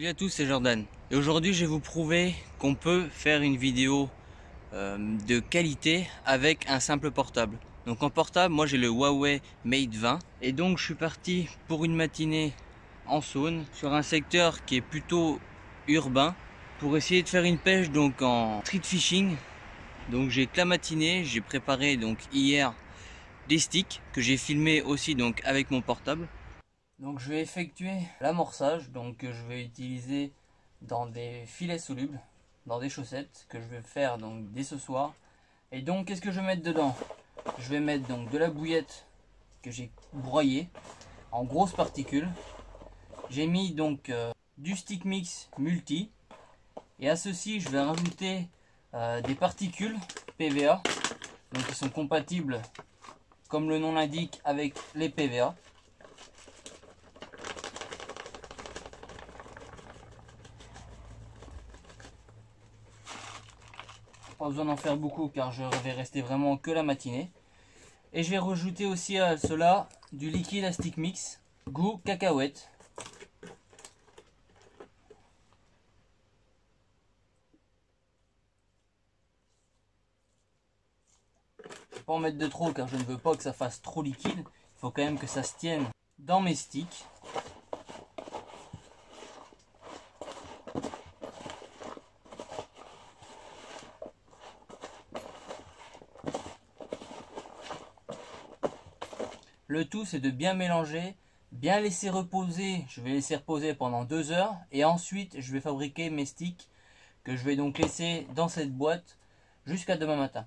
Salut à tous, c'est Jordan et aujourd'hui je vais vous prouver qu'on peut faire une vidéo de qualité avec un simple portable. Donc en portable, moi j'ai le Huawei Mate 20 et donc je suis parti pour une matinée en Saône sur un secteur qui est plutôt urbain pour essayer de faire une pêche donc en street fishing. Donc j'ai que la matinée, j'ai préparé donc hier des sticks que j'ai filmé aussi donc avec mon portable. Donc je vais effectuer l'amorçage, donc je vais utiliser dans des filets solubles, dans des chaussettes que je vais faire donc dès ce soir. Et donc qu'est-ce que je vais mettre dedans? Je vais mettre donc de la bouillette que j'ai broyée en grosses particules. J'ai mis donc du stick mix multi et à ceci je vais rajouter des particules PVA, donc qui sont compatibles comme le nom l'indique avec les PVA. Pas besoin d'en faire beaucoup car je vais rester vraiment que la matinée. Et je vais rajouter aussi à cela du liquide à stick mix goût cacahuète. Je ne vais pas en mettre de trop car je ne veux pas que ça fasse trop liquide. Il faut quand même que ça se tienne dans mes sticks. Le tout c'est de bien mélanger, bien laisser reposer. Je vais laisser reposer pendant 2 heures et ensuite je vais fabriquer mes sticks que je vais donc laisser dans cette boîte jusqu'à demain matin.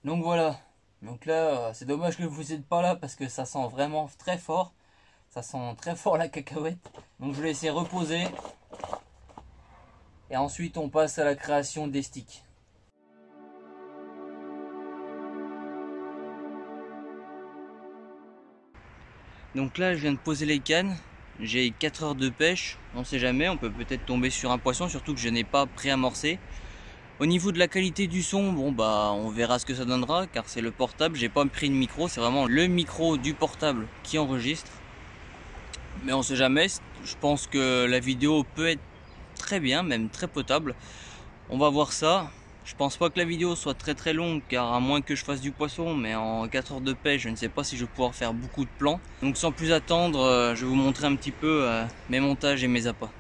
Donc voilà, donc là c'est dommage que vous n'êtes pas là parce que ça sent vraiment très fort. Ça sent très fort la cacahuète. Donc je vais laisser reposer. Et ensuite on passe à la création des sticks. Donc là je viens de poser les cannes. J'ai 4 heures de pêche. On sait jamais, on peut peut-être tomber sur un poisson. Surtout que je n'ai pas pré-amorcé. Au niveau de la qualité du son, bon bah on verra ce que ça donnera. Car c'est le portable, j'ai pas pris de micro. C'est vraiment le micro du portable qui enregistre. Mais on sait jamais, je pense que la vidéo peut être très bien, même très potable. On va voir ça. Je pense pas que la vidéo soit très longue car à moins que je fasse du poisson, mais en 4 heures de pêche je ne sais pas si je vais pouvoir faire beaucoup de plans. Donc sans plus attendre, je vais vous montrer un petit peu mes montages et mes appâts.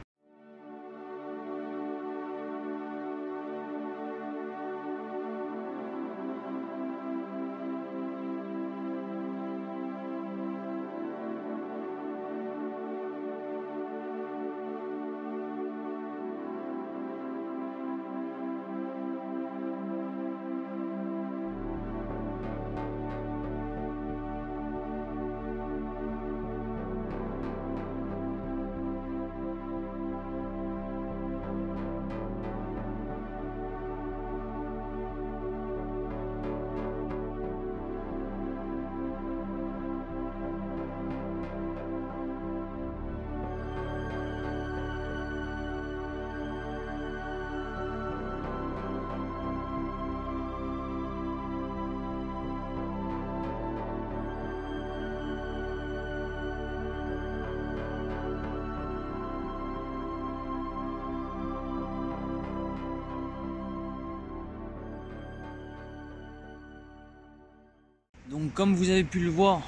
Donc comme vous avez pu le voir,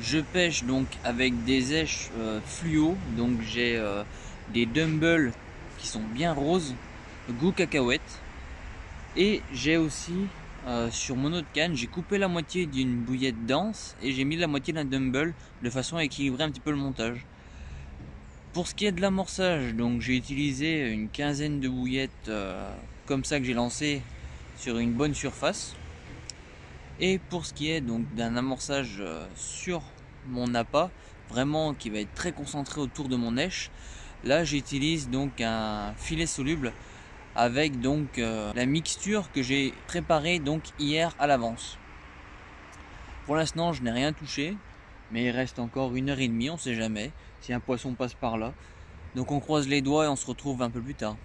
je pêche donc avec des èches fluo. Donc j'ai des dumbbells qui sont bien roses, goût cacahuète. Et j'ai aussi sur mon autre canne, j'ai coupé la moitié d'une bouillette dense et j'ai mis la moitié d'un dumbbell de façon à équilibrer un petit peu le montage. Pour ce qui est de l'amorçage, donc j'ai utilisé une quinzaine de bouillettes comme ça que j'ai lancé sur une bonne surface. Et pour ce qui est donc d'un amorçage sur mon appât, vraiment qui va être très concentré autour de mon èche, là j'utilise donc un filet soluble avec donc la mixture que j'ai préparée donc hier à l'avance. Pour l'instant je n'ai rien touché, mais il reste encore 1h30, on sait jamais si un poisson passe par là. Donc on croise les doigts et on se retrouve un peu plus tard.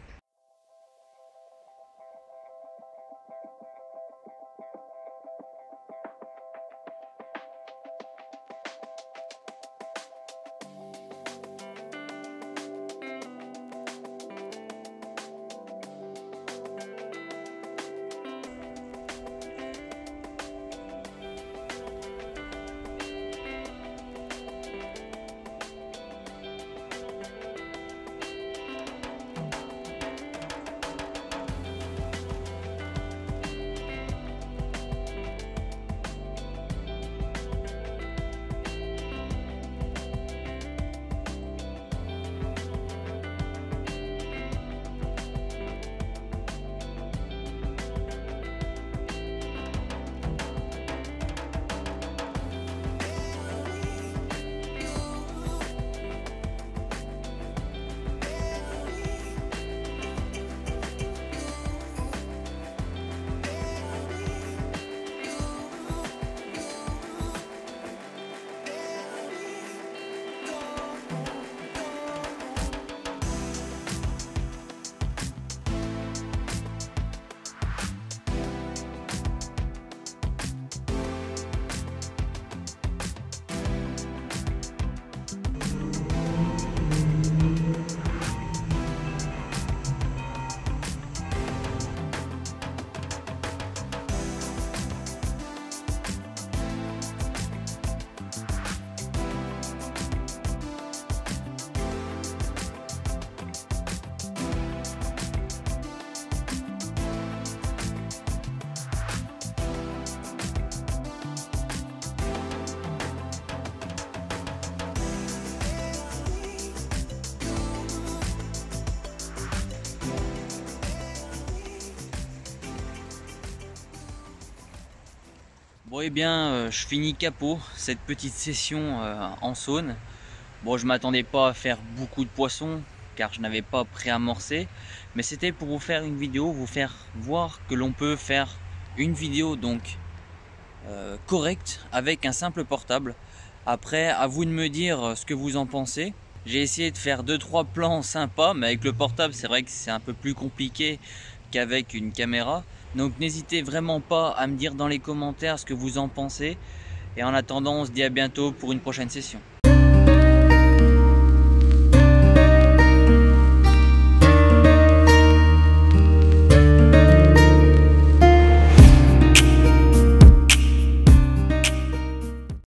Bon eh bien, je finis capot cette petite session en Saône. Bon, je m'attendais pas à faire beaucoup de poissons car je n'avais pas préamorcé, mais c'était pour vous faire une vidéo, vous faire voir que l'on peut faire une vidéo donc correcte avec un simple portable. Après, à vous de me dire ce que vous en pensez. J'ai essayé de faire 2-3 plans sympas, mais avec le portable, c'est vrai que c'est un peu plus compliqué qu'avec une caméra. Donc n'hésitez vraiment pas à me dire dans les commentaires ce que vous en pensez. Et en attendant, on se dit à bientôt pour une prochaine session.